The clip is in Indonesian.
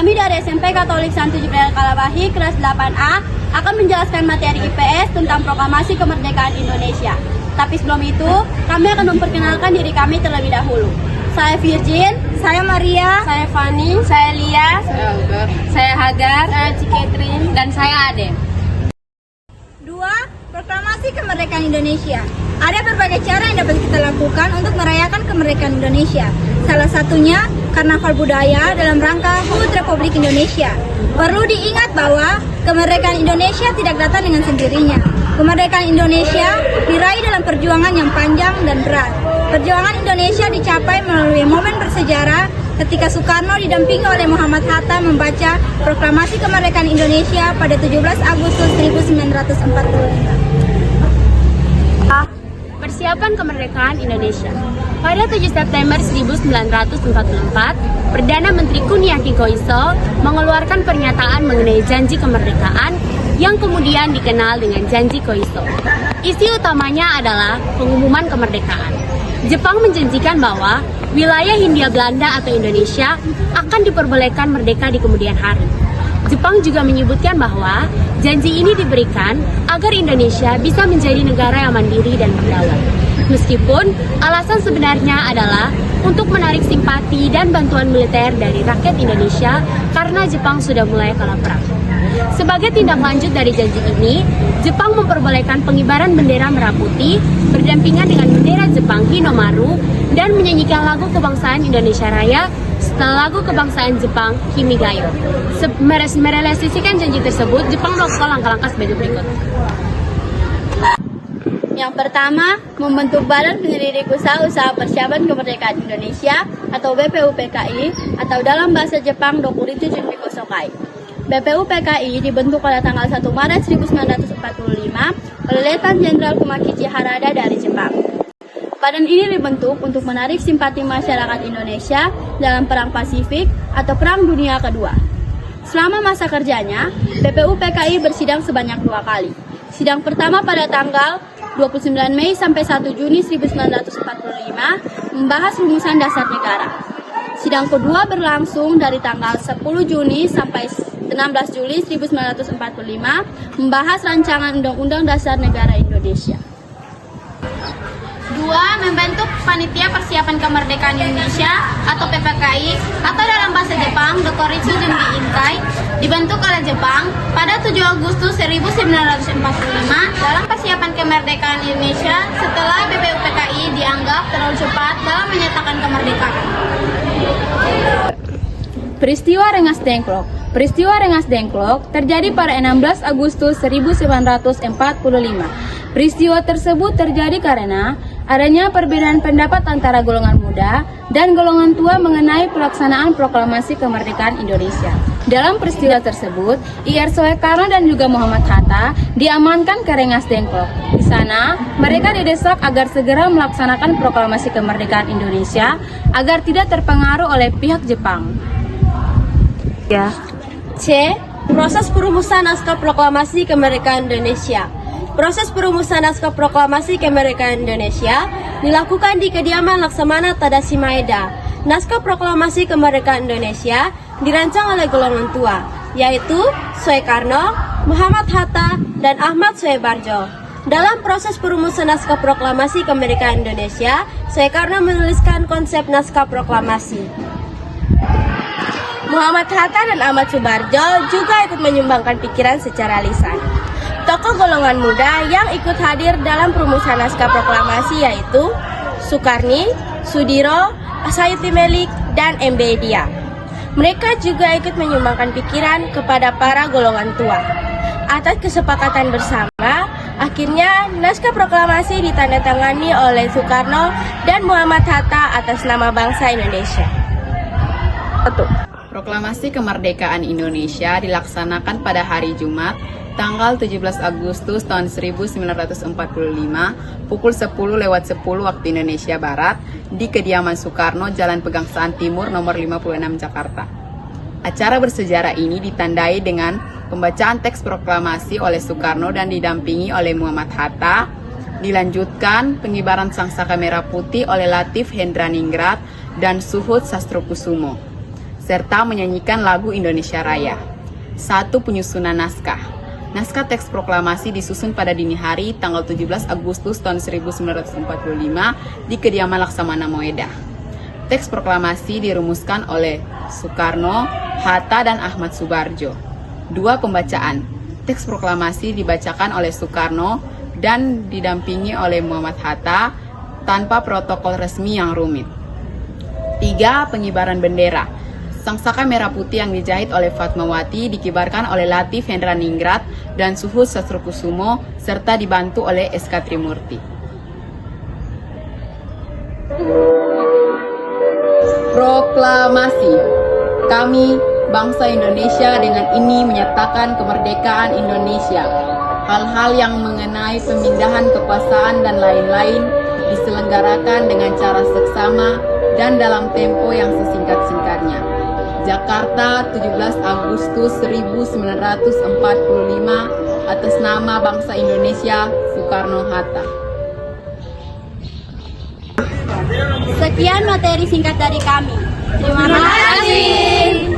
Kami dari SMP Katolik Santo Jibril Kalabahi kelas 8A akan menjelaskan materi IPS tentang Proklamasi Kemerdekaan Indonesia. Tapi sebelum itu, kami akan memperkenalkan diri kami terlebih dahulu. Saya Virgin, saya Maria, saya Fani, saya Lia, saya Hagar, saya Ciketrin, dan saya Ade. 2. Proklamasi Kemerdekaan Indonesia. Ada berbagai cara yang dapat kita lakukan untuk merayakan kemerdekaan Indonesia. Salah satunya karnaval budaya dalam rangka HUT Republik Indonesia. Perlu diingat bahwa kemerdekaan Indonesia tidak datang dengan sendirinya. Kemerdekaan Indonesia diraih dalam perjuangan yang panjang dan berat. Perjuangan Indonesia dicapai melalui momen bersejarah ketika Soekarno didampingi oleh Muhammad Hatta membaca Proklamasi Kemerdekaan Indonesia pada 17 Agustus 1945. Persiapan Kemerdekaan Indonesia. Pada 7 September 1944, Perdana Menteri Kuniaki Koiso mengeluarkan pernyataan mengenai janji kemerdekaan yang kemudian dikenal dengan Janji Koiso. Isi utamanya adalah pengumuman kemerdekaan. Jepang menjanjikan bahwa wilayah Hindia Belanda atau Indonesia akan diperbolehkan merdeka di kemudian hari. Jepang juga menyebutkan bahwa janji ini diberikan agar Indonesia bisa menjadi negara yang mandiri dan berdaulat. Meskipun alasan sebenarnya adalah untuk menarik simpati dan bantuan militer dari rakyat Indonesia karena Jepang sudah mulai kalah perang. Sebagai tindak lanjut dari janji ini, Jepang memperbolehkan pengibaran bendera merah putih berdampingan dengan bendera Jepang Hinomaru dan menyanyikan lagu kebangsaan Indonesia Raya setelah lagu kebangsaan Jepang Kimigayo. Merealisasikan janji tersebut, Jepang melakukan langkah-langkah sebagai berikut. Yang pertama, membentuk Badan Penyelidik Usaha Persiapan Kemerdekaan Indonesia atau BPUPKI atau dalam bahasa Jepang Dokuritu Junbi Kosokai. BPUPKI dibentuk pada tanggal 1 Maret 1945 oleh Letnan Jenderal Kumakichi Harada dari Jepang. Badan ini dibentuk untuk menarik simpati masyarakat Indonesia dalam Perang Pasifik atau Perang Dunia Kedua. Selama masa kerjanya, BPUPKI bersidang sebanyak 2 kali. Sidang pertama pada tanggal 29 Mei sampai 1 Juni 1945 membahas rumusan dasar negara. Sidang kedua berlangsung dari tanggal 10 Juni sampai 16 Juli 1945 membahas rancangan Undang-Undang Dasar Negara Indonesia. 2. Membentuk Panitia Persiapan Kemerdekaan Indonesia atau PPKI atau dalam bahasa Jepang Dokuritsu Junbi Inkai dibentuk oleh Jepang pada 7 Agustus 1945 dalam persiapan kemerdekaan Indonesia setelah BPUPKI dianggap terlalu cepat dalam menyatakan kemerdekaan. Peristiwa Rengas Dengklok. Peristiwa Rengas Dengklok terjadi pada 16 Agustus 1945. Peristiwa tersebut terjadi karena adanya perbedaan pendapat antara golongan muda dan golongan tua mengenai pelaksanaan Proklamasi Kemerdekaan Indonesia. Dalam peristiwa tersebut, Ir Soekarno dan juga Muhammad Hatta diamankan ke Rengas Dengklok. Di sana, mereka didesak agar segera melaksanakan Proklamasi Kemerdekaan Indonesia agar tidak terpengaruh oleh pihak Jepang. C. Proses perumusan naskah Proklamasi Kemerdekaan Indonesia. Proses perumusan naskah Proklamasi Kemerdekaan Indonesia dilakukan di kediaman Laksamana Tadashi Maeda. Naskah Proklamasi Kemerdekaan Indonesia dirancang oleh golongan tua, yaitu Soekarno, Muhammad Hatta, dan Ahmad Soebarjo. Dalam proses perumusan naskah Proklamasi Kemerdekaan Indonesia, Soekarno menuliskan konsep naskah proklamasi. Muhammad Hatta dan Ahmad Soebarjo juga ikut menyumbangkan pikiran secara lisan. Tokoh golongan muda yang ikut hadir dalam perumusan naskah proklamasi yaitu Sukarni, Sudiro, Sayuti Melik, dan M.B. Dia. Mereka juga ikut menyumbangkan pikiran kepada para golongan tua. Atas kesepakatan bersama, akhirnya naskah proklamasi ditandatangani oleh Soekarno dan Muhammad Hatta atas nama bangsa Indonesia. Proklamasi Kemerdekaan Indonesia dilaksanakan pada hari Jumat, tanggal 17 Agustus tahun 1945, pukul 10.10 waktu Indonesia Barat, di kediaman Soekarno, Jalan Pegangsaan Timur, nomor 56, Jakarta. Acara bersejarah ini ditandai dengan pembacaan teks proklamasi oleh Soekarno dan didampingi oleh Muhammad Hatta, dilanjutkan pengibaran sangsaka merah putih oleh Latif Hendraningrat dan Suhut Sastrokusumo. serta menyanyikan lagu Indonesia Raya. 1. Penyusunan naskah. Naskah teks proklamasi disusun pada dini hari tanggal 17 Agustus tahun 1945 di kediaman Laksamana Moeda. Teks proklamasi dirumuskan oleh Soekarno, Hatta, dan Ahmad Subarjo. 2. Pembacaan. Teks proklamasi dibacakan oleh Soekarno dan didampingi oleh Muhammad Hatta tanpa protokol resmi yang rumit. 3. Pengibaran bendera. Sangsaka merah putih yang dijahit oleh Fatmawati dikibarkan oleh Latif Hendraningrat dan Suhud Sastrokusumo serta dibantu oleh SK Trimurti. Proklamasi. Kami, bangsa Indonesia, dengan ini menyatakan kemerdekaan Indonesia. Hal-hal yang mengenai pemindahan kekuasaan dan lain-lain diselenggarakan dengan cara seksama dan dalam tempo yang sesingkat-singkatnya. Jakarta, 17 Agustus 1945, atas nama bangsa Indonesia, Soekarno-Hatta. Sekian materi singkat dari kami. Terima kasih.